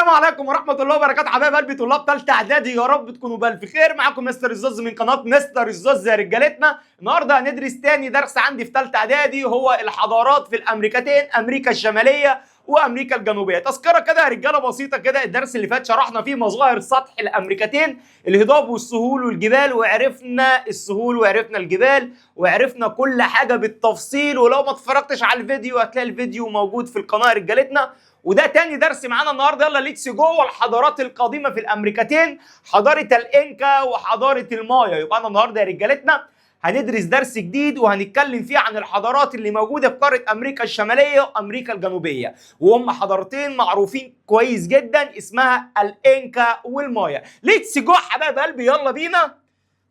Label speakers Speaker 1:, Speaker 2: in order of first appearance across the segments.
Speaker 1: السلام عليكم ورحمة الله وبركاته حبايب قلبي طلاب ثالثة إعدادي، يا رب تكونوا بألف خير. معاكم مستر الزوز من قناة مستر الزوز يا رجالتنا. النهارده هندرس تاني درس عندي في ثالثة إعدادي، هو الحضارات في الأمريكتين، أمريكا الشمالية وأمريكا الجنوبية. تذكرة كده يا رجالة بسيطة كده، الدرس اللي فات شرحنا فيه مظاهر سطح الأمريكتين، الهضاب والسهول والجبال، وعرفنا السهول وعرفنا الجبال وعرفنا كل حاجة بالتفصيل. ولو ما اتفرجتش على الفيديو هتلاقي الفيديو موجود في القناة يا رجالتنا. وده تاني درس معانا النهارده. يلا ليتس جو. الحضارات القديمه في الامريكتين، حضاره الانكا وحضاره المايا. يبقى انا النهارده يا رجالتنا هندرس درس جديد وهنتكلم فيه عن الحضارات اللي موجوده في قاره امريكا الشماليه وامريكا الجنوبيه، وهم حضارتين معروفين كويس جدا اسمها الانكا والمايا. ليتس جو حبايب قلبي، يلا بينا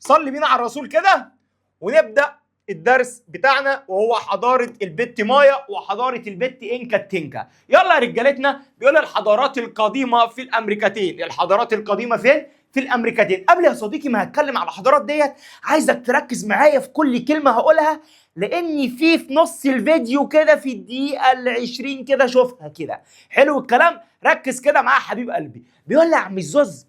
Speaker 1: صلي بينا على الرسول كده ونبدا الدرس بتاعنا، وهو حضاره البت مايا وحضاره البت انكا التنكا. يلا يا رجالتنا، بيقول الحضارات القديمه في الامريكتين. الحضارات القديمه فين؟ في الامريكتين. قبل يا صديقي ما هتكلم على الحضارات ديت، عايزك تركز معايا في كل كلمه هقولها، لاني في نص الفيديو كده في الدقيقه ال20 كده شوفها كده. حلو الكلام، ركز كده معايا حبيب قلبي. بيقول لي يا عم الزوز،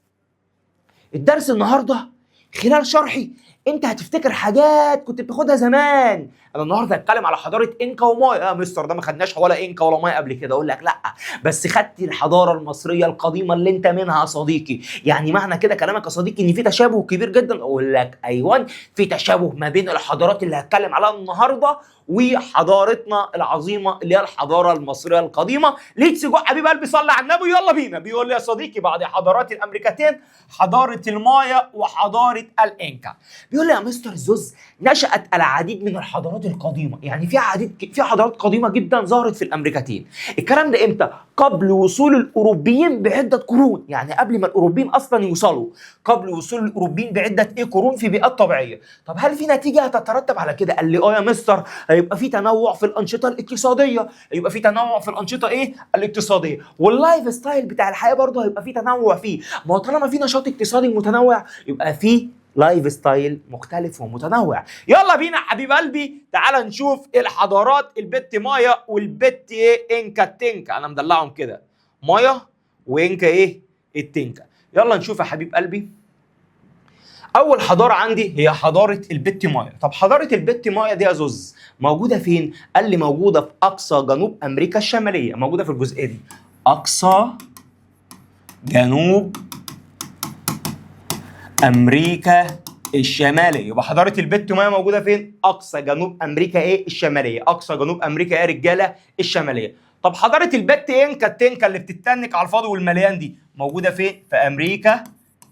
Speaker 1: الدرس النهارده خلال شرحي انت هتفتكر حاجات كنت بتاخدها زمان. انا النهارده هتكلم على حضاره انكا ومايا. يا مستر ده ما خدناش ولا انكا ولا مايا قبل كده. اقول لك لا، بس خدت الحضاره المصريه القديمه اللي انت منها يا صديقي. يعني معنى كده كلامك يا صديقي ان في تشابه كبير جدا. اقول لك ايوه، في تشابه ما بين الحضارات اللي هتكلم عليها النهارده وحضارتنا العظيمه اللي هي الحضاره المصريه القديمه. ليتس جو حبيب قلبي، صلي على النبي يلا بينا. بيقول لي يا صديقي بعد حضارات الامريكتين حضاره المايا وحضاره الانكا. بيقول لي يا مستر الزوز، نشأت العديد من الحضارات القديمه. يعني في حضارات قديمه جدا ظهرت في الامريكتين. الكلام ده امتى؟ قبل وصول الاوروبيين بعده قرون. يعني قبل ما الاوروبيين اصلا يوصلوا، قبل وصول الاوروبيين بعده قرون في بيئات طبيعيه. طب هل في نتيجه هتترتب على كده؟ قال لي اه يا مستر، هيبقى في تنوع في الانشطه الاقتصاديه. هيبقى في تنوع في الانشطه الاقتصاديه، واللايف ستايل بتاع الحياه برضه هيبقى في تنوع فيه. ما هو طالما في نشاط اقتصادي متنوع يبقى في لايف ستايل مختلف ومتنوع. يلا بينا حبيب قلبي، تعال نشوف الحضارات البت مايا والبت انكا التنكا. انا مدلعهم كده، مايا وانكا التنكا. يلا نشوف يا حبيب قلبي. اول حضاره عندي هي حضاره البت مايا. طب حضاره البت مايا دي يا زوز موجوده فين؟ قال لي موجوده في اقصى جنوب امريكا الشماليه. موجوده في الجزئيه دي، اقصى جنوب امريكا الشماليه. يبقى حضاره البت مايا موجوده فين؟ اقصى جنوب امريكا الشماليه. اقصى جنوب امريكا يا رجاله الشماليه. طب حضاره البت انكا التنكا اللي بتتنك على الفاضي والمليان دي موجوده فين؟ في امريكا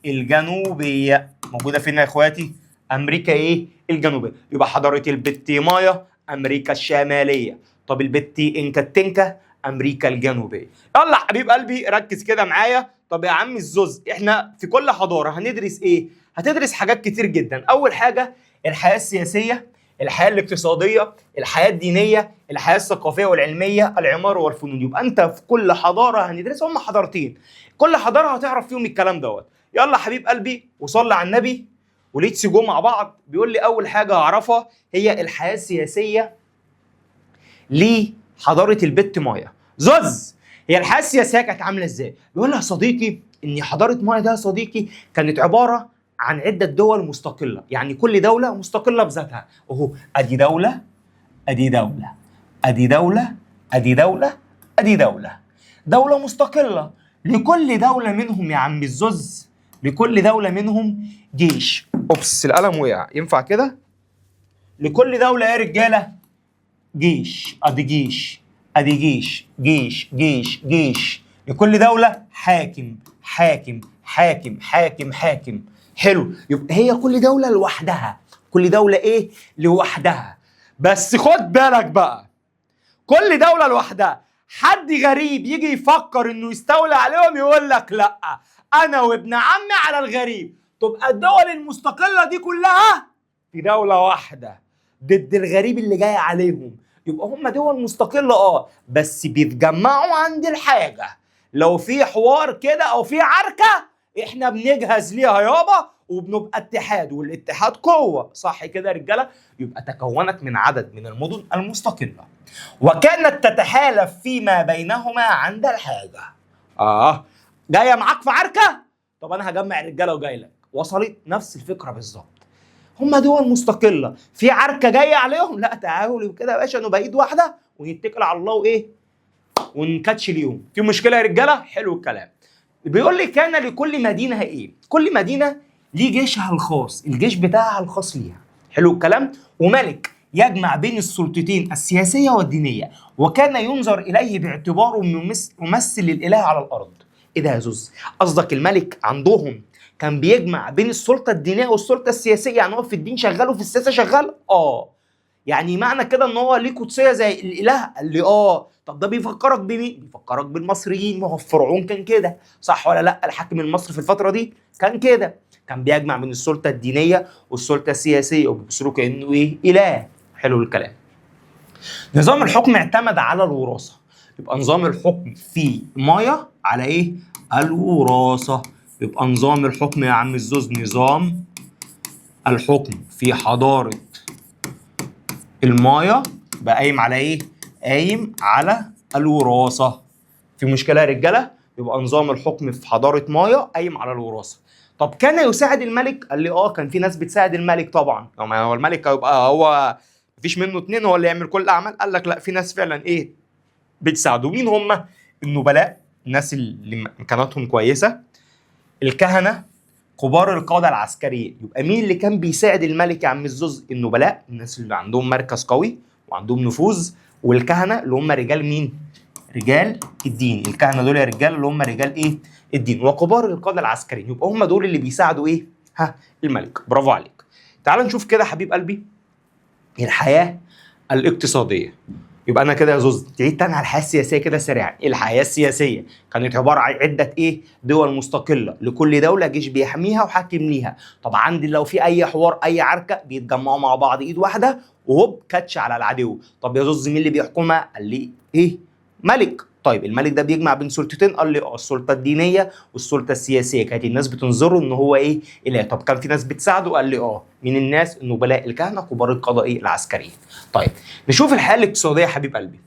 Speaker 1: الجنوبيه. موجوده فين يا اخواتي؟ امريكا الجنوبيه. يبقى حضاره البت مايا امريكا الشماليه. طب البت انكا التنكا امريكا الجنوبيه. يلا حبيب قلبي ركز كده معايا. طب يا عم الزوز، احنا في كل حضاره هندرس ايه؟ هتدرس حاجات كتير جدا. اول حاجه الحياه السياسيه، الحياه الاقتصاديه، الحياه الدينيه، الحياه الثقافيه والعلميه، العماره والفنون. يبقى انت في كل حضاره هندرسها هم حضارتين، كل حضاره هتعرف فيهم الكلام دوت. يلا حبيب قلبي وصلي على النبي وليتس جو مع بعض. بيقول لي اول حاجه هعرفها هي الحياه السياسيه لحضاره البت مايا. زوز، هي الحياه السياسيه كانت عامله ازاي؟ بيقول لي يا صديقي ان حضاره مايا ده يا صديقي كانت عباره عن عده دول مستقله. يعني كل دوله مستقله بذاتها. اهو ادي دوله، ادي دوله، ادي دوله، ادي دوله، ادي دوله. دوله مستقله. لكل دوله منهم يا عم الزوز، لكل دوله منهم جيش. اوبس القلم وقع، ينفع كده؟ لكل دوله يا رجاله جيش. ادي جيش، ادي جيش، جيش جيش جيش. لكل دوله حاكم حاكم حاكم حاكم حاكم. حلو، يبقى هي كل دوله لوحدها. كل دوله لوحدها. بس خد بالك بقى، كل دوله لوحدها. حد غريب يجي يفكر انه يستولى عليهم يقول لك لا، انا وابن عمي على الغريب. تبقى الدول المستقله دي كلها في دوله واحده ضد الغريب اللي جاي عليهم. يبقى هم دول مستقله بس بيتجمعوا عند الحاجه. لو في حوار كده او في عركه احنا بنجهز ليها يابا، وبنبقى اتحاد، والاتحاد قوه. صح كده يا رجاله؟ يبقى تكونت من عدد من المدن المستقله، وكانت تتحالف فيما بينهما عند الحاجه. جايه معاك في عركه؟ طب انا هجمع الرجاله وجاي لك. وصلت؟ نفس الفكره بالظبط. هم دول مستقله، في عركه جايه عليهم، لا تعالوا كده يا باشا نبقى ايد واحده ونتكل على الله وايه ونكاتش اليوم. في مشكله يا رجاله؟ حلو الكلام. بيقول لي كان لكل مدينه ايه؟ كل مدينه ليه جيشها الخاص، الجيش بتاعها الخاص ليها. حلو الكلام. وملك يجمع بين السلطتين السياسيه والدينيه، وكان ينظر اليه باعتباره ممثل للاله على الارض. ايه ده يا زوز؟ قصدك الملك عندهم كان بيجمع بين السلطه الدينيه والسلطه السياسيه، يعني هو في الدين شغال وفي السياسه شغال؟ يعني معنى كده ان هو ليه قدسيه زي الاله؟ قال لي طب ده بيفكرك بمين؟ بيفكرك بالمصريين، ما هو فرعون كان كده، صح ولا لا؟ الحاكم المصري في الفتره دي كان كده، كان بيجمع بين السلطه الدينيه والسلطه السياسيه وبيبصوا له كانه ايه؟ اله. حلو الكلام. نظام الحكم اعتمد على الوراثه، يبقى نظام الحكم في مايا على ايه؟ الوراثه. يبقى نظام الحكم يا عم الزوز، نظام الحكم في حضاره المايا بقى قايم على ايه؟ قايم على الوراثه. في مشكله يا رجاله؟ يبقى نظام الحكم في حضاره مايا قايم على الوراثه. طب كان يساعد الملك؟ قال لي كان في ناس بتساعد الملك طبعا. ما هو الملك هيبقى هو مفيش منه اتنين هو اللي يعمل كل الاعمال؟ قال لك لا، في ناس فعلا ايه بتساعده. مين هم؟ النبلاء، الناس اللي امكاناتهم كويسه، الكهنه، كبار القاده العسكريين. يبقى مين اللي كان بيساعد الملك يا عم الزوز؟ النبلاء، الناس اللي عندهم مركز قوي وعندهم نفوذ، والكهنه اللي هم رجال مين؟ رجال الدين. الكهنه دول يا رجال اللي هم رجال ايه؟ الدين. وكبار القاده العسكريين، يبقى هم دول اللي بيساعدوا ايه؟ الملك. برافو عليك. تعال نشوف كده حبيب قلبي الحياه الاقتصاديه. يبقى انا كده يا زوز تعيد تاني على الحياه السياسيه كده سريعا. الحياه السياسيه كانت عباره عن عده ايه؟ دول مستقله، لكل دوله جيش بيحميها وحاكم ليها. طب عندي لو في اي حوار اي عركه بيتجمعوا مع بعض ايد واحده وهوب كاتش على العدو. طب يا زوز مين اللي بيحكمها؟ قال لي ايه؟ ملك. طيب الملك ده بيجمع بين سلطتين؟ قال لي السلطه الدينيه والسلطه السياسيه. كانت الناس بتنظره ان هو ايه؟ اله. طب كان في ناس بتساعده؟ قال لي من الناس النبلاء، الكهنه، كبار القضاء العسكريين. طيب نشوف الحياه الاقتصاديه يا حبيب قلبي.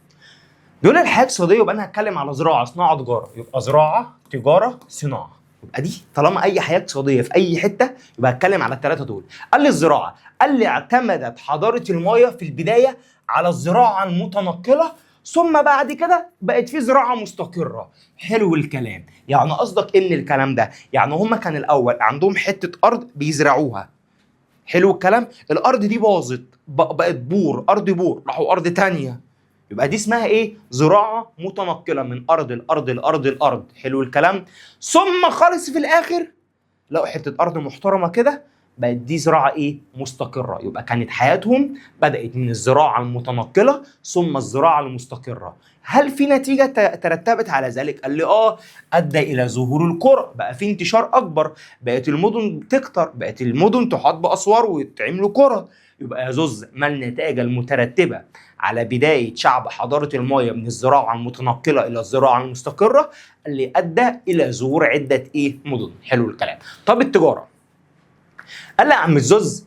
Speaker 1: بيقول الحياه الاقتصاديه يبقى انا هتكلم على زراعه، صناعه، تجاره. يبقى زراعه، تجاره، صناعه. يبقى دي طالما اي حياه اقتصاديه في اي حته يبقى هتكلم على الثلاثه دول. قال لي الزراعه، قال لي اعتمدت حضاره المايا في البدايه على الزراعه المتنقله، ثم بعد كده بقت في زراعه مستقره. حلو الكلام. يعني قصدك ان الكلام ده يعني هم كان الاول عندهم حته ارض بيزرعوها. حلو الكلام. الارض دي باظت بقت بور، ارض بور، راحوا ارض تانية. يبقى دي اسمها ايه؟ زراعه متنقله من ارض الارض الارض الارض. حلو الكلام. ثم خالص في الاخر لقوا حته ارض محترمه كده، بقت دي زراعه ايه؟ مستقره. يبقى كانت حياتهم بدات من الزراعه المتنقله ثم الزراعه المستقره. هل في نتيجه ترتبت على ذلك؟ قال لي ادى الى ظهور القرى، بقى في انتشار اكبر، بقت المدن تكتر، بقت المدن تحاط باسوار ويتعملوا قرى. يبقى يا زوز ما النتائج المترتبه على بدايه شعب حضاره المايا من الزراعه المتنقله الى الزراعه المستقره؟ اللي ادى الى ظهور عده ايه؟ مدن. حلو الكلام. طب التجاره، قال لي يا عم الزوز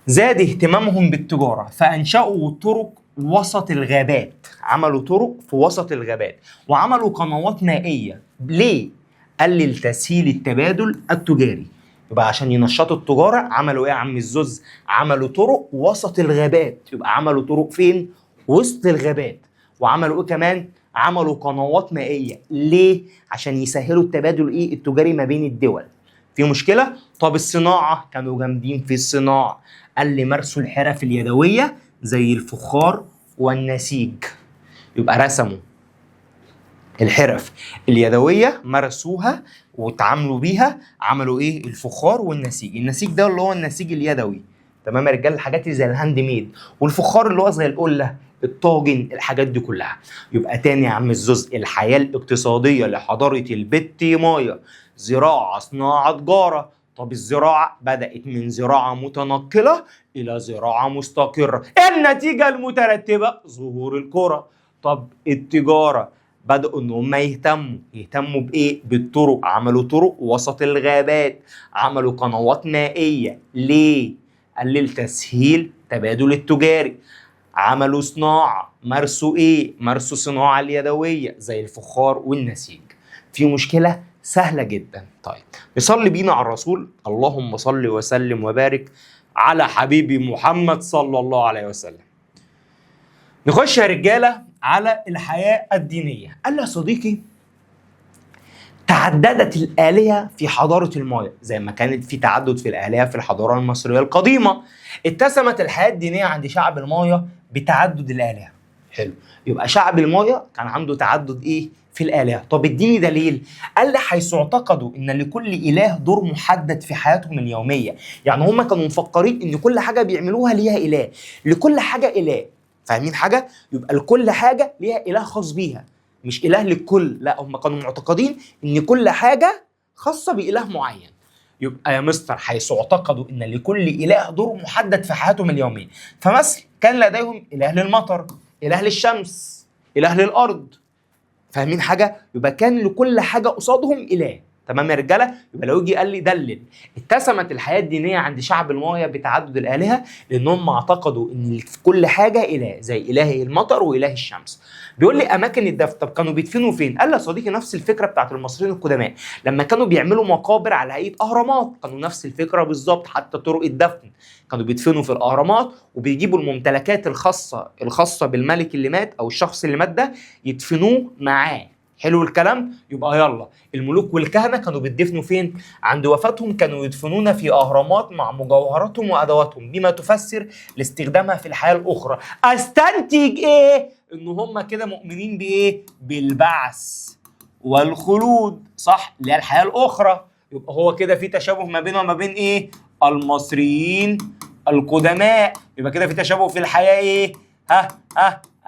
Speaker 1: زاد اهتمامهم بالتجاره فانشأوا طرق وسط الغابات. عملوا طرق في وسط الغابات وعملوا قنوات مائيه. ليه؟ قال لي لتسهيل التبادل التجاري. يبقى عشان ينشطوا التجاره عملوا ايه يا عم الزوز؟ عملوا طرق وسط الغابات. يبقى عملوا طرق فين؟ وسط الغابات. وعملوا ايه كمان؟ عملوا قنوات مائيه. ليه؟ عشان يسهلوا التبادل التجاري ما بين الدول. في مشكله؟ طب الصناعه، كانوا جامدين في الصناعه. قال لي مارسوا الحرف اليدويه زي الفخار والنسيج. يبقى رسموا الحرف اليدويه، مارسوها وتعاملوا بيها. عملوا ايه؟ الفخار والنسيج. النسيج ده اللي هو النسيج اليدوي، تمام يا رجاله؟ الحاجات اللي زي الهاند ميد. والفخار اللي هو زي القله، الطاجن، الحاجات دي كلها. يبقى تاني يا عم الزوز، الحياه الاقتصاديه لحضاره البت مايا زراعه، صناعه، تجاره. طب الزراعه بدات من زراعه متنقله الى زراعه مستقره. النتيجه المترتبه ظهور القرى. طب التجاره بدأوا ان هم يهتموا بايه؟ بالطرق. عملوا طرق وسط الغابات، عملوا قنوات مائيه. ليه؟ قال لي لتسهيل تبادل التجاري. عملوا صناعه، مارسوا ايه؟ مارسوا الصناعه اليدويه زي الفخار والنسيج. في مشكله؟ سهله جدا. طيب نصلي بينا على الرسول. اللهم صل وسلم وبارك على حبيبي محمد صلى الله عليه وسلم. نخش يا رجاله على الحياه الدينيه. قال لي يا صديقي تعددت الآلهة في حضارة المايا زي ما كانت في تعدد في الآلهة في الحضارة المصرية القديمة. اتسمت الحياة الدينية عند شعب المايا بتعدد الآلهة. حلو، يبقى شعب المايا كان عنده تعدد ايه في الآلهة. طب اديني دليل. قال لي حيث اعتقدوا ان لكل إله دور محدد في حياتهم اليومية. يعني هم كانوا مفكرين ان كل حاجة بيعملوها ليها إله، لكل حاجة إله. فاهمين حاجة؟ يبقى لكل حاجة ليها إله خاص بيها، مش إله للكل، لا هم كانوا معتقدين إن كل حاجة خاصة بإله معين. يبقى يا مستر حيث اعتقدوا إن لكل إله دور محدد في حياتهم اليومية. فمثلا كان لديهم إله للمطر، إله للشمس، إله للأرض. فاهمين حاجة؟ يبقى كان لكل حاجة قصادهم إله. تمام يا رجاله؟ يبقى لو يجي قال لي دلل اتسمت الحياه الدينيه عند شعب المايا بتعدد الالهه لانهم اعتقدوا ان في كل حاجه اله، زي اله المطر واله الشمس. بيقول لي اماكن الدفن، طب كانوا بيدفنوا فين؟ قال لي يا صديقي نفس الفكره بتاعت المصريين القدماء لما كانوا بيعملوا مقابر على هيئه اهرامات، كانوا نفس الفكره بالظبط. حتى طرق الدفن كانوا بيدفنوا في الاهرامات وبيجيبوا الممتلكات الخاصه بالملك اللي مات او الشخص اللي مات ده يدفنوه معاه. حلو الكلام؟ يبقى يلا الملوك والكهنه كانوا بيدفنوا فين؟ عند وفاتهم كانوا يدفنون في اهرامات مع مجوهراتهم وادواتهم بما تفسر لاستخدامها في الحياه الاخرى. استنتج ايه؟ ان هم كده مؤمنين بايه؟ بالبعث والخلود، صح؟ اللي هي الحياه الاخرى. يبقى هو كده في تشابه ما بينه وما بين ايه؟ المصريين القدماء. يبقى كده في تشابه في الحياه ايه؟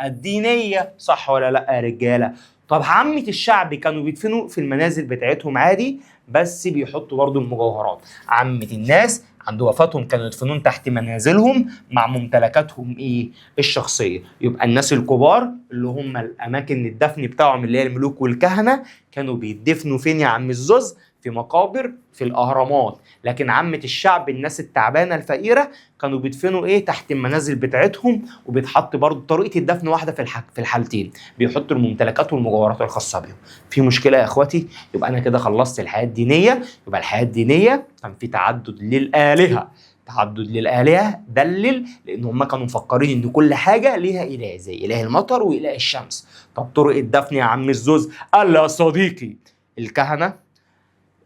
Speaker 1: الدينيه، صح ولا لا يا رجاله؟ طب عامة الشعب كانوا بيدفنوا في المنازل بتاعتهم عادي بس بيحطوا برضو المجوهرات. عامة الناس عند وفاتهم كانوا يدفنون تحت منازلهم مع ممتلكاتهم ايه؟ الشخصية. يبقى الناس الكبار اللي هم الاماكن الدفن بتاعهم اللي هي الملوك والكهنة كانوا بيدفنوا فين يا عم الزوز؟ في مقابر في الاهرامات. لكن عامة الشعب الناس التعبانة الفقيرة كانوا بيدفنوا ايه؟ تحت المنازل بتاعتهم. وبيتحط برضو طريقة الدفن واحدة في الحالتين، بيحطوا الممتلكات والمجوهرات الخاصة بيهم. في مشكلة يا اخواتي؟ يبقى انا كده خلصت الحياة الدينية. يبقى الحياة الدينية كان في تعدد للآلهة. تعدد للآلهة دلل لأن هم كانوا مفكرين إن كل حاجة ليها إله، زي إله المطر وإله الشمس. طب طرق الدفن يا عم الزوز؟ قال يا صديقي الكهنة،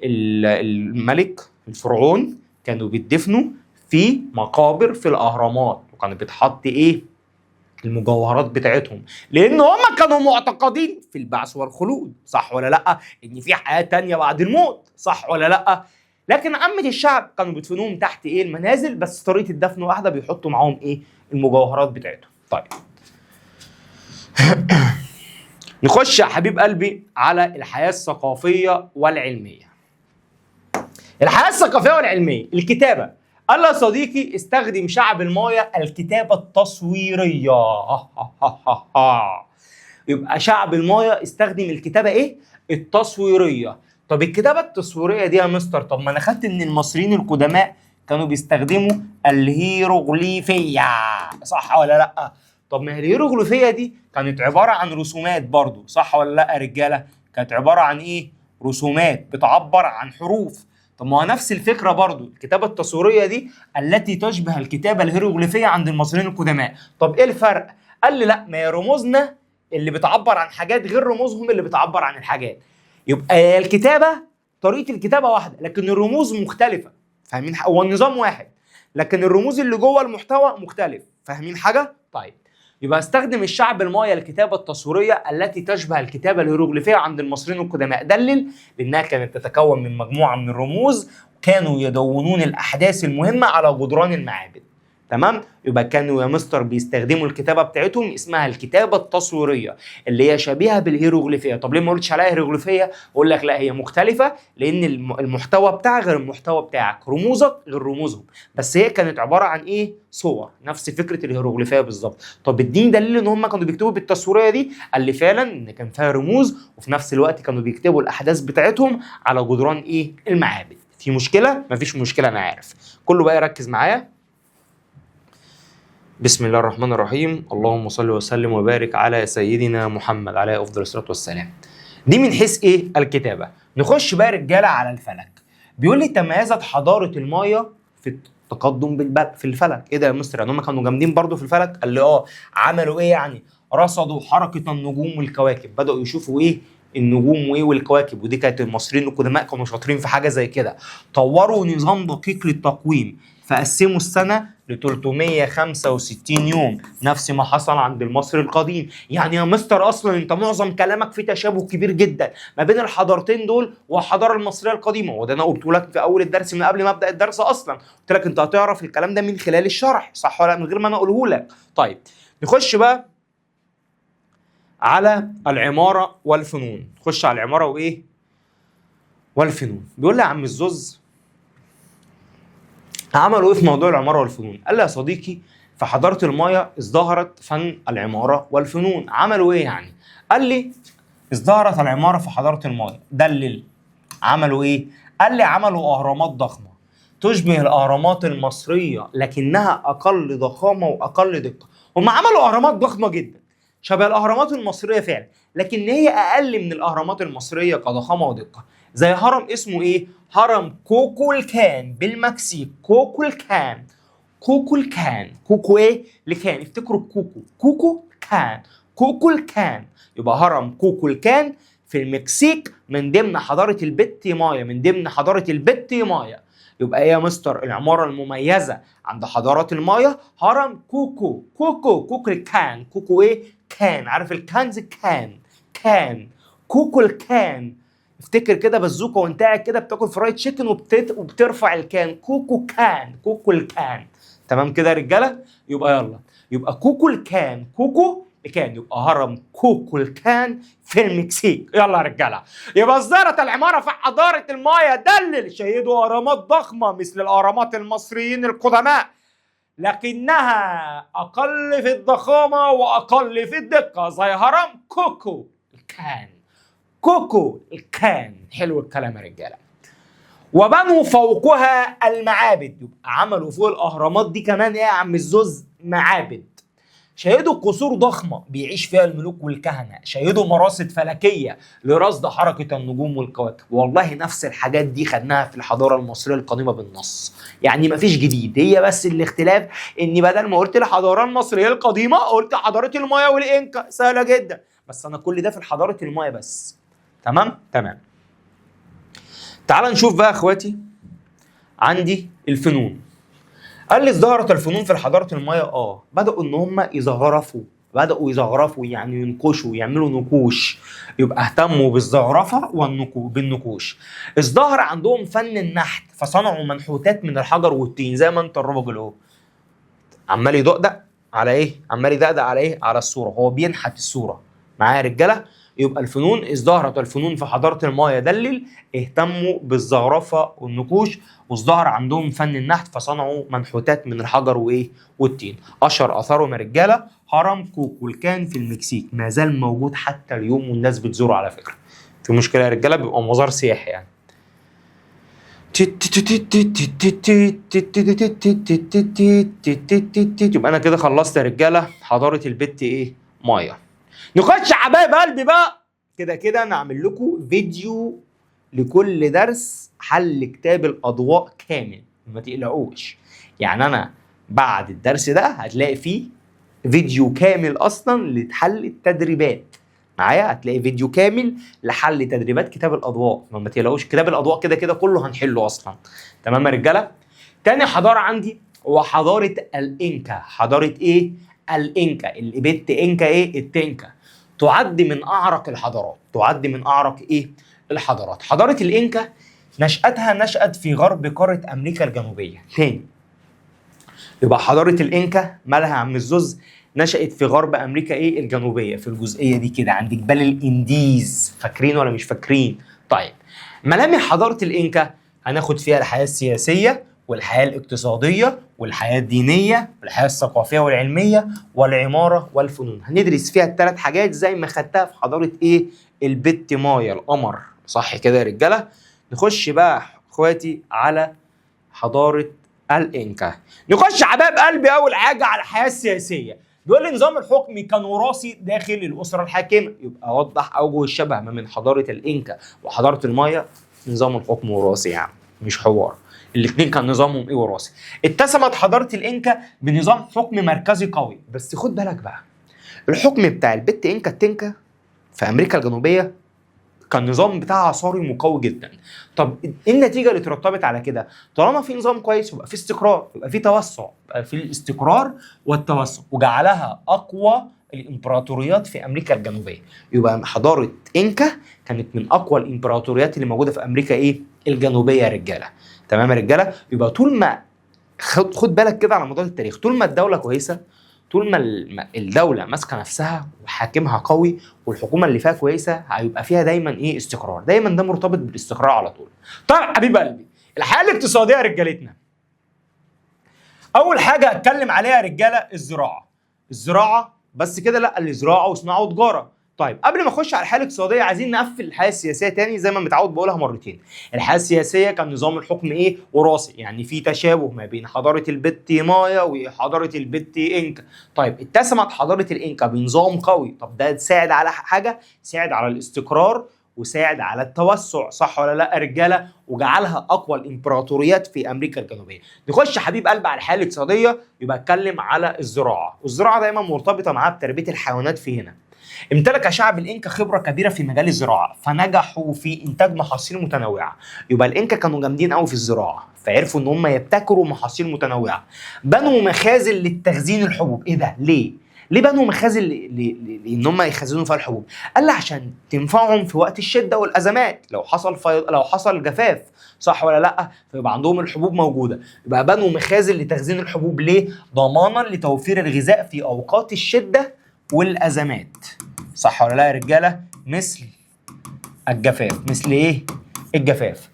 Speaker 1: الملك، الفرعون كانوا بيدفنوا في مقابر في الأهرامات وكانوا بيتحط إيه؟ المجوهرات بتاعتهم، لأن هم كانوا معتقدين في البعث والخلود، صح ولا لأ؟ إن في حياة تانية بعد الموت، صح ولا لأ؟ لكن عامة الشعب كانوا بيدفنوهم تحت إيه؟ المنازل، بس طريقة الدفن واحدة، بيحطوا معاهم إيه؟ المجوهرات بتاعتهم. طيب نخش يا حبيب قلبي على الحياة الثقافية والعلمية. الحياة الثقافية والعلمية، الكتابة. قال يا صديقي استخدم شعب المايا الكتابة التصويرية. يبقى شعب المايا استخدم الكتابة ايه؟ التصويرية. طب الكتابة التصويرية دي يا مستر، طب ما انا خدت ان المصريين القدماء كانوا بيستخدموا الهيروغليفية، صح ولا لا؟ طب ما الهيروغليفية دي كانت عبارة عن رسومات برضو، صح ولا لا يا رجالة؟ كانت عبارة عن ايه؟ رسومات بتعبر عن حروف. طب ما هو نفس الفكرة برضو الكتابة التصويرية دي التي تشبه الكتابة الهيروغليفية عند المصريين القدماء. طب ايه الفرق؟ قال لي لا، ما هي رموزنا اللي بتعبر عن حاجات غير رموزهم اللي بتعبر عن الحاجات. يبقى الكتابة طريقة الكتابة واحدة لكن الرموز مختلفة. فاهمين؟ هو النظام واحد لكن الرموز اللي جوه المحتوى مختلف. فاهمين حاجة؟ طيب يبقى استخدم الشعب المايا الكتابة التصويرية التي تشبه الكتابة الهيروغليفية عند المصريين القدماء. دلل لأنها كانت تتكون من مجموعة من الرموز كانوا يدونون الأحداث المهمة على جدران المعابد. تمام؟ يبقى كانوا يا مستر بيستخدموا الكتابة بتاعتهم اسمها الكتابة التصويرية اللي هي شبيهة بالهيروغليفية. طب ليه ما قلتش عليها هيروغليفية؟ أقول لك لا، هي مختلفة لأن المحتوى بتاعها غير المحتوى بتاعك، رموزك غير رموزهم، بس هي كانت عبارة عن إيه؟ صور، نفس فكرة الهيروغليفية بالظبط. طب اديني دليل إن هم كانوا بيكتبوا بالتصويرية دي. قال لي فعلا إن كان فيها رموز وفي نفس الوقت كانوا بيكتبوا الأحداث بتاعتهم على جدران إيه؟ المعابد. في مشكلة؟ مفيش مشكلة، أنا عارف. كله بقى يركز معايا. بسم الله الرحمن الرحيم. اللهم صل وسلم وبارك على سيدنا محمد عليه افضل الصلاه والسلام. دي من حيث ايه؟ الكتابه. نخش بقى رجاله على الفلك. بيقول لي تميزت حضاره المايا في التقدم في الفلك. ايه ده يا مستر؟ يعني هم كانوا جامدين برضو في الفلك؟ قال لي عملوا ايه يعني؟ رصدوا حركه النجوم والكواكب، بداوا يشوفوا ايه النجوم وايه والكواكب، ودي كانت المصريين القدماء كانوا شاطرين في حاجه زي كده. طوروا نظام دقيق للتقويم، فقسموا السنه ل 365 يوم، نفس ما حصل عند المصري القديم. يعني يا مستر اصلا انت معظم كلامك فيه تشابه كبير جدا ما بين الحضارتين دول والحضاره المصريه القديمه، وده انا قلت لك في اول الدرس من قبل ما ابدا الدرس اصلا، قلت لك انت هتعرف الكلام ده من خلال الشرح، صح ولا من غير ما انا اقوله لك؟ طيب نخش بقى على العماره والفنون. نخش على العماره وايه والفنون. بيقول لي يا عم الزوز عملوا ايه في موضوع العماره والفنون؟ قال لي يا صديقي في حضاره المايا ازدهرت فن العماره والفنون. عملوا ايه يعني؟ قال لي ازدهرت العماره في حضاره المايا. دلل عملوا ايه؟ قال لي عملوا اهرامات ضخمه تشبه الاهرامات المصريه لكنها اقل ضخامه واقل دقه. هم عملوا اهرامات ضخمه جدا شبه الاهرامات المصريه فعلا، لكن هي اقل من الاهرامات المصريه كضخامه ودقه. زي هرم اسمه ايه؟ هرم كوكولكان بالمكسيك. كوكولكان كوكولكان كوكو ايه؟ لكان، افتكروا الكوكو، كوكو كان كوكولكان. يبقى هرم كوكولكان في المكسيك من ضمن حضاره البت مايا، من ضمن حضاره البت مايا. يبقى ايه يا مستر العماره المميزه عند حضارات المايا؟ هرم كوكو كوكولكان. كوكو ايه؟ كان، عارف الكنز؟ كان كوكو الكان. افتكر كده بزوكا وانت قاعد كده بتاكل فرايد تشيكن وبترفع الكان، كوكو كان كوكو الكان. تمام كده يا رجاله؟ يبقى يلا، يبقى كوكو الكان كوكو الكان، يبقى هرم كوكو الكان في المكسيك. يلا يا رجاله، يبقى ازدهرت العماره في حضاره المايا. دلل شيدوا اهرامات ضخمه مثل الاهرامات المصريين القدماء لكنها اقل في الضخامه واقل في الدقه، زي هرم كوكو الكان. كوكو الكان. حلو الكلام يا رجاله. وبنوا فوقها المعابد. يبقى عملوا فوق الاهرامات دي كمان ايه يا عم الزوز؟ معابد. شيدوا قصور ضخمه بيعيش فيها الملوك والكهنه. شيدوا مراصد فلكيه لرصد حركه النجوم والكواكب. والله نفس الحاجات دي خدناها في الحضاره المصريه القديمه بالنص، يعني مفيش جديد. هي بس الاختلاف اني بدل ما قلت الحضاره المصريه القديمه قلت حضاره المايا والانكا. سهله جدا، بس انا كل ده في حضاره المايا بس. تمام. تعال نشوف بقى يا اخواتي عندي الفنون. قال لي ازدهرت الفنون في حضاره المايا. بداوا ان هم يزخرفوا يعني ينقشوا، يعملوا نقوش. يبقى اهتموا بالزخرفه بالنقوش. ازدهر عندهم فن النحت، فصنعوا منحوتات من الحجر والطين. زي ما انت الراجل اهو عمال يدقدق على ايه؟ عمال يدقدق على ايه؟ على الصوره. هو بينحت الصوره معايا يا رجاله. يبقى الفنون، ازدهرت الفنون في حضاره المايا. دلل اهتموا بالزخرفه والنقوش، وازدهر عندهم فن النحت، فصنعوا منحوتات من الحجر وايه؟ والطين. اشهر اثارهم يا رجاله هرم كوكولكان في المكسيك، ما زال موجود حتى اليوم والناس بتزوره على فكره. في مشكله يا رجاله؟ بيبقى مزار سياحي يعني. يبقى انا كده خلصت يا رجاله حضاره البت ايه؟ مايا. نخش يا حبايب قلبي بقى، كده انا اعمل لكم فيديو لكل درس حل كتاب الاضواء كامل، ما تقلقوش. يعني انا بعد الدرس ده هتلاقي فيه فيديو كامل اصلا لحل التدريبات معايا. هتلاقي فيديو كامل لحل تدريبات كتاب الاضواء، ما تقلقوش. كتاب الاضواء كده كله هنحله اصلا. تمام يا رجاله؟ تاني حضاره عندي هو حضاره الانكا. حضاره ايه؟ الانكا. اللي بت انكا ايه؟ التنكا. تعد من اعرق الحضارات. تعد من اعرق ايه؟ الحضارات. حضاره الانكا نشأتها نشأت في غرب قاره امريكا الجنوبيه. تاني، يبقى حضاره الانكا مالها يا عم الزوز؟ نشأت في غرب امريكا ايه؟ الجنوبيه، في الجزئيه دي كده عند جبال الانديز. فاكرين ولا مش فاكرين؟ طيب، ملامح حضاره الانكا هناخد فيها الحياه السياسيه والحياه الاقتصاديه والحياه الدينيه والحياه الثقافيه والعلميه والعماره والفنون. هندرس فيها الثلاث حاجات زي ما خدتها في حضاره ايه؟ البت مايا، القمر. صح كده يا رجاله؟ نخش بقى اخواتي على حضاره الانكا. نخش حبايب قلبي اول حاجه على الحياه السياسيه. بيقول لي نظام الحكم كان وراثي داخل الاسره الحاكمه، يبقى وضح اوجه الشبه ما بين حضاره الانكا وحضاره المايا. نظام الحكم وراثي يعني مش حوار، الاثنين كان نظامهم ايه؟ وراثي. اتسمت حضاره الانكا بنظام حكم مركزي قوي، بس خد بالك بقى الحكم بتاع البت انكا التنكا في امريكا الجنوبيه كان النظام بتاعها عصاري وقوي جدا. طب ايه النتيجه اللي ترتبط على كده؟ طالما في نظام كويس يبقى في استقرار، يبقى في توسع، يبقى في الاستقرار والتوسع، وجعلها اقوى الامبراطوريات في امريكا الجنوبيه. يبقى حضاره انكا كانت من اقوى الامبراطوريات اللي موجوده في امريكا ايه؟ الجنوبيه يا رجاله. تمام يا رجاله؟ يبقى طول ما خد بالك كده على مدار التاريخ، طول ما الدوله كويسه، طول ما الدوله ماسكه نفسها وحاكمها قوي والحكومه اللي فيها كويسه، هيبقى فيها دايما ايه؟ استقرار. دايما ده مرتبط بالاستقرار على طول. طيب حبيب قلبي، الحياه الاقتصاديه يا رجالتنا، اول حاجه اتكلم عليها يا رجاله الزراعه. الزراعه بس كده؟ لا، الزراعه وصناعه وتجاره. طيب قبل ما اخش على الحياه الاقتصاديه، عايزين نقفل الحياه السياسيه تاني زي ما متعود بقولها مرتين. الحياه السياسيه كان نظام الحكم ايه؟ وراثي، يعني في تشابه ما بين حضاره البت مايا وحضاره البت انكا. طيب اتسمت حضاره الانكا بنظام قوي، طب ده ساعد على حاجه؟ ساعد على الاستقرار وساعد على التوسع، صح ولا لا يا رجاله؟ وجعلها اقوى الامبراطوريات في امريكا الجنوبيه. نخش حبيب قلب على الحياه الاقتصاديه، يبقى اتكلم على الزراعه، والزراعه دايما مرتبطه معاها بتربيه الحيوانات. في هنا امتلك شعب الانكا خبره كبيره في مجال الزراعه، فنجحوا في انتاج محاصيل متنوعه. يبقى الانكا كانوا جامدين قوي في الزراعه، فعرفوا ان هم يبتكروا محاصيل متنوعه. بنوا مخازن للتخزين الحبوب. ايه ده؟ ليه بنوا مخازن ان هم يخزنوا فيها الحبوب؟ قال لي عشان تنفعهم في وقت الشده والازمات، لو حصل جفاف، صح ولا لا؟ فيبقى عندهم الحبوب موجوده. يبقى بنوا مخازن لتخزين الحبوب. ليه؟ ضمانا لتوفير الغذاء في اوقات الشده والازمات، صح ولا لا يا رجاله؟ مثل الجفاف. مثل ايه؟ الجفاف.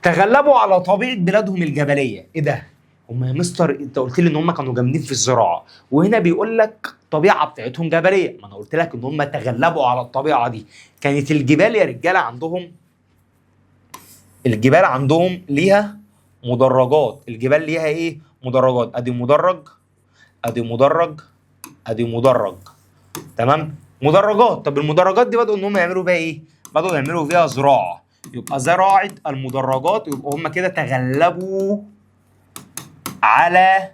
Speaker 1: تغلبوا على طبيعه بلادهم الجبليه. ايه ده؟ هم يا مستر انت قلت لي ان هم كانوا جامدين في الزراعه، وهنا بيقول لك الطبيعه بتاعتهم جبليه. ما انا قلت لك ان هم تغلبوا على الطبيعه دي. كانت الجبال يا رجاله عندهم، الجبال عندهم ليها مدرجات. الجبال ليها ايه؟ مدرجات. ادي مدرج، ادي مدرج، ادي مدرج. تمام؟ مدرجات. طب المدرجات دي بدأوا ان هم يعملوا بيها ايه؟ بدأوا يعملوا فيها زراعه. يبقى زراعه المدرجات، يبقى هم كده تغلبوا على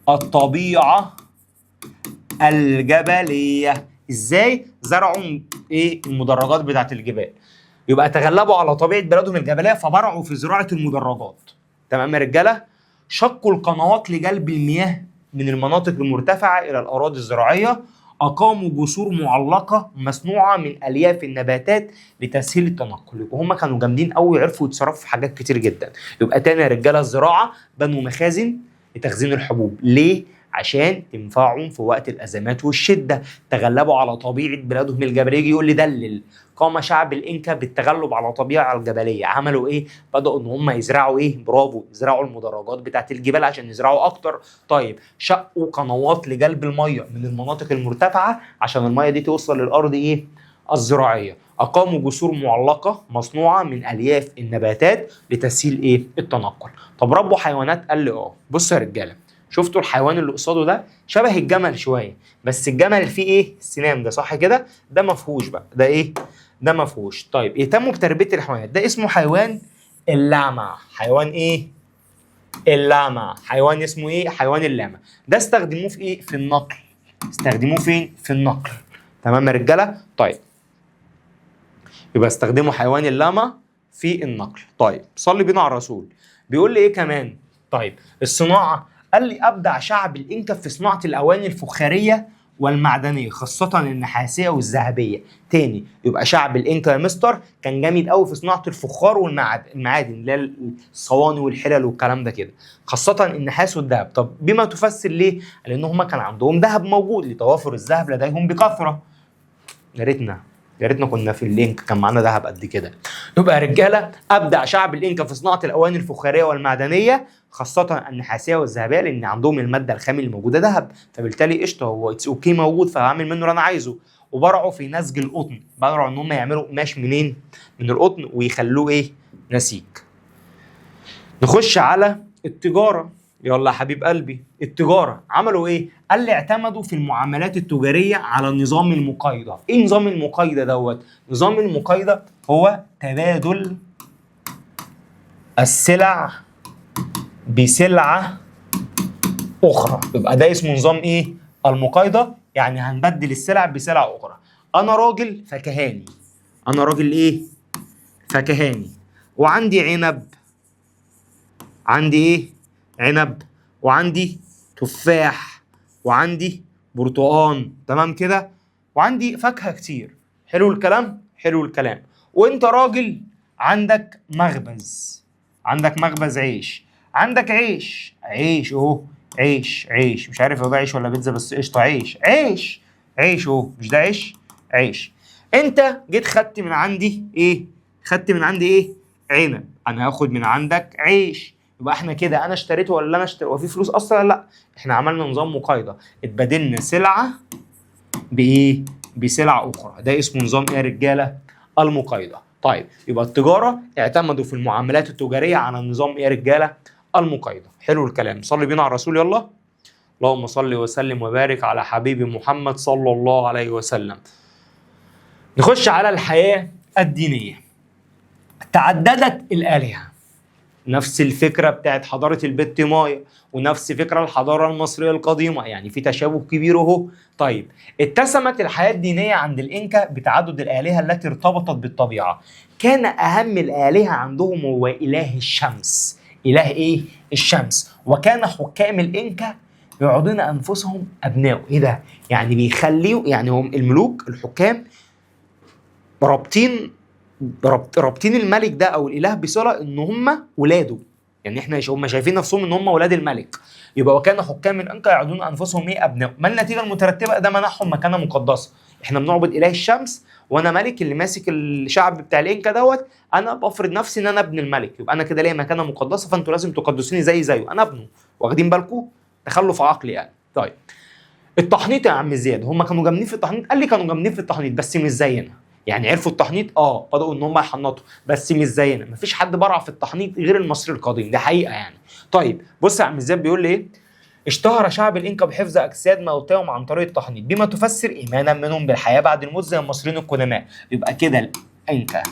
Speaker 1: الطبيعه الجبليه. ازاي؟ زرعوا ايه؟ المدرجات بتاعت الجبال. يبقى تغلبوا على طبيعه بلادهم الجبليه فبرعوا في زراعه المدرجات. تمام يا رجاله؟ شقوا القنوات لجلب المياه من المناطق المرتفعه الى الاراضي الزراعيه. اقاموا جسور معلقه مصنوعه من الياف النباتات لتسهيل التنقل. يبقى هم كانوا جامدين قوي، عرفوا يتصرفوا في حاجات كتير جدا. يبقى تاني يا رجاله، الزراعه بنوا مخازن لتخزين الحبوب. ليه؟ عشان تنفعهم في وقت الازمات والشده. تغلبوا على طبيعه بلادهم الجبليه. يجي يقول لي دلل. قام شعب الانكا بالتغلب على الطبيعه الجبليه. عملوا ايه؟ بداوا ان هم يزرعوا ايه؟ برافو، يزرعوا المدرجات بتاعت الجبال عشان يزرعوا اكتر. طيب شقوا قنوات لجلب الميه من المناطق المرتفعه عشان الميه دي توصل للارض ايه؟ الزراعيه. اقاموا جسور معلقه مصنوعه من الياف النباتات لتسهيل ايه؟ التنقل. طب ربوا حيوانات؟ قال لي بصوا يا رجاله، شفتوا الحيوان اللي قصاده ده؟ شبه الجمل شويه، بس الجمل فيه ايه؟ السنام ده، صح كده؟ ده ما فيهوش بقى. ده ايه؟ ده ما فيهوش. طيب يهتموا بتربيه الحيوانات. ده اسمه حيوان اللاما. حيوان ايه؟ اللاما. حيوان اسمه ايه؟ حيوان اللاما. ده استخدموه في ايه؟ في النقل. استخدموه فين؟ في النقل. تمام يا رجاله؟ طيب يبقى استخدموا حيوان اللاما في النقل. طيب صلي بينا على الرسول. بيقول لي ايه كمان؟ طيب الصناعه، قال لي ابدع شعب الانكا في صناعه الاواني الفخاريه والمعدنيه، خاصه النحاسيه والذهبيه. تاني، يبقى شعب الانكا يا مستر كان جامد قوي في صناعه الفخار والمعادن اللي هي الصواني والحلل والكلام ده كده، خاصه النحاس والذهب. طب بما تفسر ليه؟ لان هم كان عندهم ذهب موجود، لتوافر الذهب لديهم بكثره. يا ريتنا كنا في الانكا كان معانا ذهب قد كده. يبقى يا رجاله، ابدع شعب الانكا في صناعه الاواني الفخاريه والمعدنيه، خاصه النحاسيه والذهبيه، لان عندهم الماده الخام اللي موجوده ذهب، فبالتالي قشطه، هو اتس اوكي موجود، فهعمل منه اللي انا عايزه. وبرعوا في نسج القطن. برعوا ان هم يعملوا قماش منين؟ من القطن، ويخلوه ايه؟ نسيج. نخش على التجاره. يلا يا حبيب قلبي، التجارة عملوا ايه؟ قال لي اعتمدوا في المعاملات التجارية على النظام المقايضة. ايه نظام المقايضة دوت؟ نظام المقايضة هو تبادل السلع بسلعة أخرى. يبقى ده اسمه نظام ايه؟ المقايضة، يعني هنبدل السلع بسلع أخرى. أنا راجل فكهاني، أنا راجل ايه؟ فكهاني، وعندي عنب، عندي ايه؟ عنب، وعندي تفاح، وعندي برتقان، تمام كده، وعندي فاكهة كتير. حلو الكلام؟ حلو الكلام. وانت راجل عندك مخبز، عندك مخبز عيش، عندك عيش، عيش اهو، عيش مش عارف هو ده عيش ولا بيتزا، بس قشطة، عيش اهو، مش ده عيش؟ عيش. انت جيت خدت من عندي ايه؟ خدت من عندي ايه؟ عنب. انا هاخد من عندك عيش. يبقى احنا كده انا اشتريته ولا انا اشتريته؟ وفي فلوس اصلا؟ لا، احنا عملنا نظام مقايضه، اتبادلنا سلعه بايه؟ بسلعه اخرى. ده اسمه نظام ايه يا رجاله؟ المقايضه. طيب يبقى التجاره اعتمدوا في المعاملات التجاريه على النظام ايه يا رجاله؟ المقايضه. حلو الكلام. صلي بينا على الرسول يلا. اللهم صل وسلم وبارك على حبيبي محمد صلى الله عليه وسلم. نخش على الحياه الدينيه. تعددت الالهه، نفس الفكره بتاعت حضاره البت مايا، ونفس فكره الحضاره المصريه القديمه، يعني في تشابه كبير اهو. طيب اتسمت الحياه الدينيه عند الانكا بتعدد الالهه التي ارتبطت بالطبيعه. كان اهم الالهه عندهم هو اله الشمس. اله ايه؟ الشمس. وكان حكام الانكا يعودون انفسهم ابناء. ايه ده؟ يعني بيخليوا، يعني هم الملوك الحكام رابطين الملك ده او الاله بصله ان هم ولاده، يعني احنا هم شايفين نفسهم ان هم ولاد الملك. يبقى وكان حكام الانكا يعدون انفسهم ايه؟ ابناء. ما النتيجه المترتبه؟ ده منحهم مكانه مقدسه. احنا بنعبد اله الشمس، وانا ملك اللي ماسك الشعب بتاع الانكا دوت، انا بفرض نفسي ان انا ابن الملك، يبقى انا كده ليا مكانه مقدسه، فانتوا لازم تقدسوني زيه، انا ابنه. واخدين بالكم؟ تخلف عقلي يعني. طيب التحنيط يا عم زياد، هم كانوا جامدين في التحنيط؟ قال لي كانوا جامدين في التحنيط بس مش زينا. يعني عرفوا التحنيط، بدأوا ان هم يحنطوا، بس مش زينا. مفيش حد برع في التحنيط غير المصري القديم، ده حقيقه يعني. طيب بص يا عم زياد بيقول لي ايه؟ اشتهر شعب الانكا بحفظ اجساد موتاهم عن طريق التحنيط، بما تفسر ايمانا منهم بالحياه بعد الموت زي المصريين القدماء. يبقى كده الانكا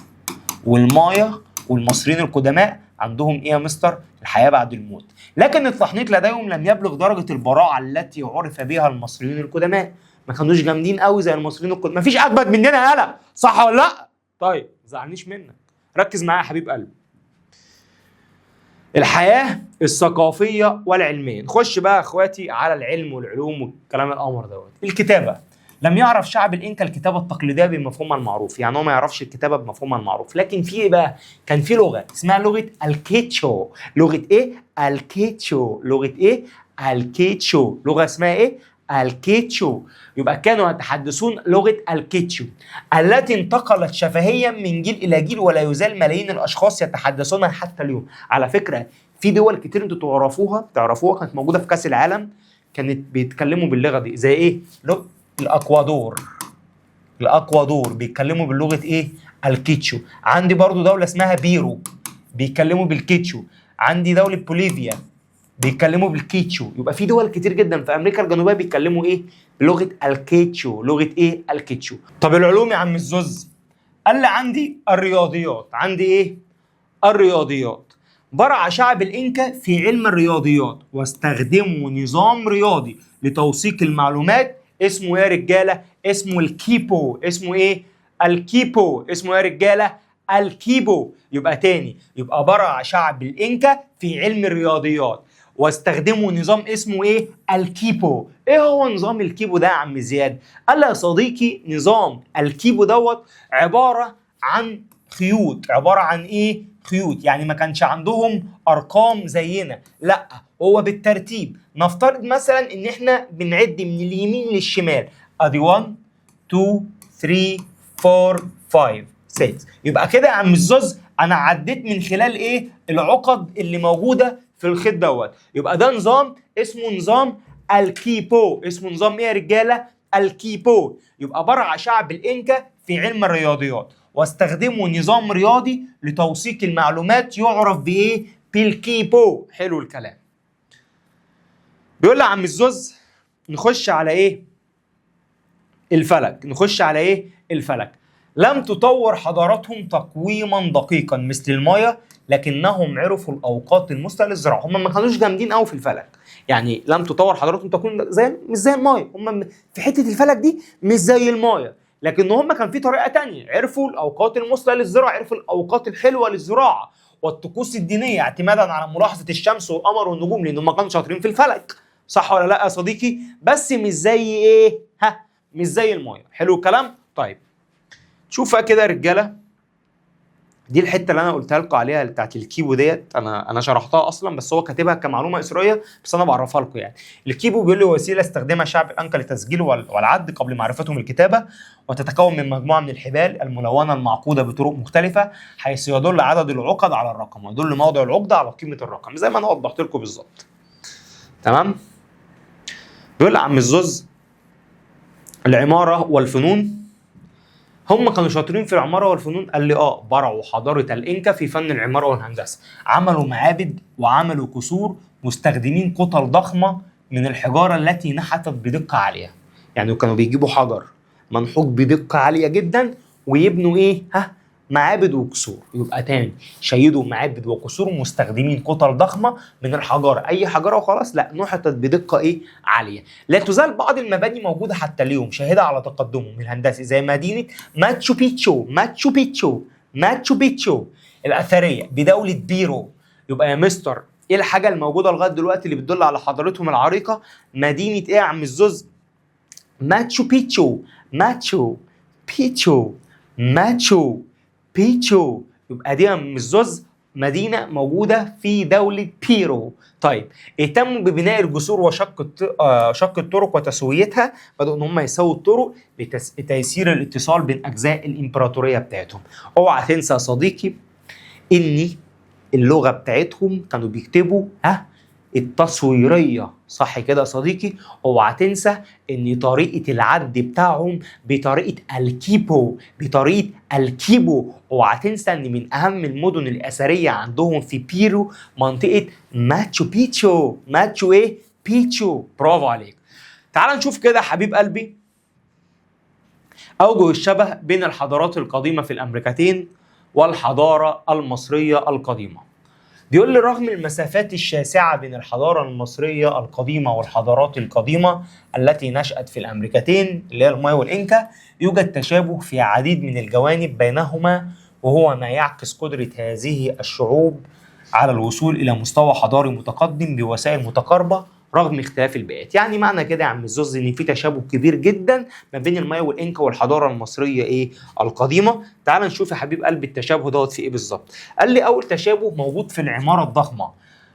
Speaker 1: والمايا والمصريين القدماء عندهم ايه يا مستر؟ الحياه بعد الموت. لكن التحنيط لديهم لم يبلغ درجه البراعه التي عرف بها المصريين القدماء. ما كانوش جامدين قوي زي المصريين القدماء. مفيش اجمد مننا يالا، صح ولا لا؟ طيب زعلنيش منك، ركز معايا يا حبيب قلبي. الحياه الثقافيه والعلميه. نخش بقى يا اخواتي على العلم والعلوم والكلام الامر دوت. الكتابه. لم يعرف شعب الانكا الكتابه التقليديه بمفهومها المعروف، يعني هو ما يعرفش الكتابه بمفهومها المعروف، لكن في ايه بقى؟ كان في لغه اسمها لغه الكيتشو. لغه ايه؟ الكيتشو. لغه ايه؟ الكيتشو. لغه اسمها ايه؟ الكيتشو. يبقى كانوا يتحدثون لغه الكيتشو التي انتقلت شفهيا من جيل الى جيل، ولا يزال ملايين الاشخاص يتحدثونها حتى اليوم. على فكره في دول كتير انتوا تعرفوها كانت موجوده في كاس العالم، كانت بيتكلموا باللغه دي. زي ايه؟ الاكوادور بيتكلموا باللغه ايه؟ الكيتشو. عندي برضو دوله اسمها بيرو بيتكلموا بالكيتشو. عندي دوله بوليفيا بيتكلموا بالكيتشو. يبقى في دول كتير جدا في امريكا الجنوبيه بيتكلموا ايه؟ بلغه الكيتشو. لغه ايه؟ الكيتشو. طب العلوم يا عم الزوز؟ قال لي عندي الرياضيات. عندي ايه؟ الرياضيات. برع شعب الانكا في علم الرياضيات واستخدموا نظام رياضي لتوثيق المعلومات اسمه يا رجاله؟ اسمه الكيبو. اسمه ايه؟ الكيبو. اسمه يا رجاله؟ الكيبو. يبقى تاني، يبقى برع شعب الانكا في علم الرياضيات واستخدموا نظام اسمه ايه؟ الكيبو. ايه هو نظام الكيبو ده يا عم زياد؟ قال لي يا صديقي نظام الكيبو دوت عباره عن خيوط. عباره عن ايه؟ خيوط. يعني ما كانش عندهم ارقام زينا، لا هو بالترتيب. نفترض مثلا ان احنا بنعد من اليمين للشمال، ادي 1 2 3 4 5 6. يبقى كده يا عم الزوز انا عديت من خلال ايه؟ العقد اللي موجوده في الخيط دوت. يبقى ده نظام اسمه نظام الكيبو. اسمه نظام ايه يا رجاله؟ الكيبو. يبقى برع شعب الانكا في علم الرياضيات واستخدموا نظام رياضي لتوثيق المعلومات يعرف بايه؟ بالكيبو. حلو الكلام. بيقول لي يا عم الزوز نخش على ايه؟ الفلك. نخش على ايه؟ الفلك. لم تطور حضاراتهم تقويما دقيقا مثل المايا، لكنهم عرفوا الاوقات المثلى للزراعه. هم ما كانوش جامدين قوي في الفلك، يعني لم تطور حضاراتهم تكون مش زي المايا. هم في حته الفلك دي مش زي المايا، لكن هم كان في طريقه تانية. عرفوا الاوقات المثلى للزراعه، عرفوا الاوقات الحلوه للزراعه والطقوس الدينيه اعتمادا على ملاحظه الشمس والقمر والنجوم، لان هم كانوا شاطرين في الفلك. صح ولا لا يا صديقي؟ بس مش زي ايه؟ مش زي المايه. حلو الكلام؟ طيب شوف كده يا رجاله، دي الحته اللي انا قلتها لكم عليها بتاعت الكيبو ديت. انا شرحتها اصلا، بس هو كاتبها كمعلومه اسرائيليه، بس انا بعرفها لكم يعني. الكيبو بيقول لي وسيله استخدمها شعب الانكا للتسجيل والعد قبل معرفتهم الكتابه، وتتكون من مجموعه من الحبال الملونه المعقوده بطرق مختلفه، حيث يدل عدد العقد على الرقم ويدل موضع العقده على قيمه الرقم، زي ما انا وضحت لكم بالظبط. تمام؟ بيقول لي عم الزوز العماره والفنون، هم كانوا شاطرين في العماره والفنون. قال لي برعوا حضاره الانكا في فن العماره والهندسه، عملوا معابد وعملوا قصور مستخدمين كتل ضخمه من الحجاره التي نحتت بدقه عاليه. يعني كانوا بيجيبوا حجر منحوت بدقه عاليه جدا ويبنوا ايه؟ معابد وقصور. يبقى تاني، شيدوا معابد وقصور مستخدمين كتل ضخمه من الحجاره، اي حجاره وخلاص، لا، نحتت بدقه ايه؟ عاليه. لا تزال بعض المباني موجوده حتى اليوم شاهده على تقدمهم الهندسي، زي مدينه ماتشو بيتشو الاثريه بدوله بيرو. يبقى يا مستر، ايه الحاجه الموجوده لغايه دلوقتي اللي بتدل على حضارتهم العريقه؟ مدينه ايه يا عم الزوز؟ ماتشو بيتشو. يبقى دي مش زوز، مدينة موجودة في دولة بيرو. طيب اهتموا ببناء الجسور شق الطرق وتسويتها، بدأوا ان هم يسووا الطرق لتيسير الاتصال بين اجزاء الامبراطورية بتاعتهم. اوعى تنسى يا صديقي ان اللغة بتاعتهم كانوا بيكتبوا التصويرية، صح كده يا صديقي؟ اوعى تنسى ان طريقة العد بتاعهم بطريقة الكيبو. اوعى تنسى ان من اهم المدن الاثرية عندهم في بيرو منطقة ماتشو بيتشو. برافو عليك. تعال نشوف كده حبيب قلبي اوجه الشبه بين الحضارات القديمة في الامريكتين والحضارة المصرية القديمة. بيقول لي رغم المسافات الشاسعة بين الحضارة المصرية القديمة والحضارات القديمة التي نشأت في الأمريكتين اللي هي المايا والإنكا، يوجد تشابه في عديد من الجوانب بينهما، وهو ما يعكس قدرة هذه الشعوب على الوصول إلى مستوى حضاري متقدم بوسائل متقاربة رغم اختلاف البيئات. يعني معنى كده يا عم الزوز ان في تشابه كبير جدا ما بين المايا والانكا والحضاره المصريه القديمه. تعال نشوف يا حبيب قلبي التشابه دوت في ايه بالظبط. قال لي اول تشابه موجود في العماره الضخمه،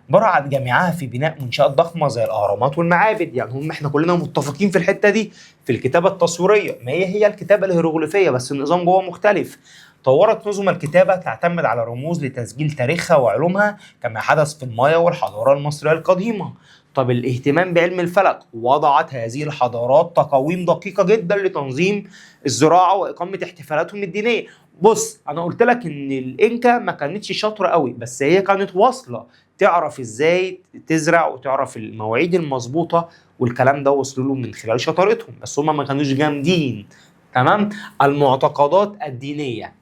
Speaker 1: برعت جميعها في بناء منشآت ضخمه زي الاهرامات والمعابد. يعني احنا كلنا متفقين في الحته دي. في الكتابه التصويريه، ما هي الكتابه الهيروغليفيه بس النظام جوه مختلف. طورت نظم الكتابه تعتمد على رموز لتسجيل تاريخها وعلومها كما حدث في المايا والحضاره المصريه القديمه. طب الاهتمام بعلم الفلك، وضعت هذه الحضارات تقاويم دقيقة جدا لتنظيم الزراعة وإقامة احتفالاتهم الدينية. بص أنا قلت لك إن الإنكا ما كانتش شاطرة قوي، بس هي كانت واصلة تعرف إزاي تزرع وتعرف المواعيد المظبوطة، والكلام ده وصلوا له من خلال شطارتهم، بس هم ما كانوش جامدين. تمام؟ المعتقدات الدينية،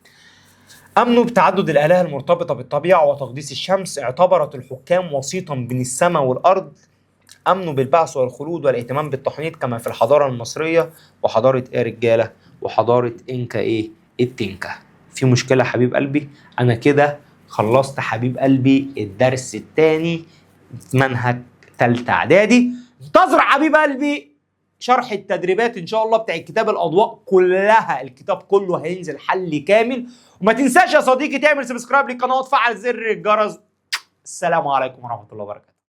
Speaker 1: أمنوا بتعدد الآلهة المرتبطة بالطبيعة وتقديس الشمس، اعتبرت الحكام وسيطا بين السماء والأرض، امنوا بالبعث والخلود والاهتمام بالتحنيط كما في الحضاره المصريه وحضاره رجاله وحضاره انكا التنكا. في مشكله حبيب قلبي؟ انا كده خلصت حبيب قلبي الدرس الثاني منهج ثالثه اعدادي. انتظر حبيب قلبي شرح التدريبات ان شاء الله بتاع كتاب الاضواء كلها، الكتاب كله هينزل حل كامل. وما تنساش يا صديقي تعمل سبسكرايب للقناه وتفعل زر الجرس. السلام عليكم ورحمه الله وبركاته.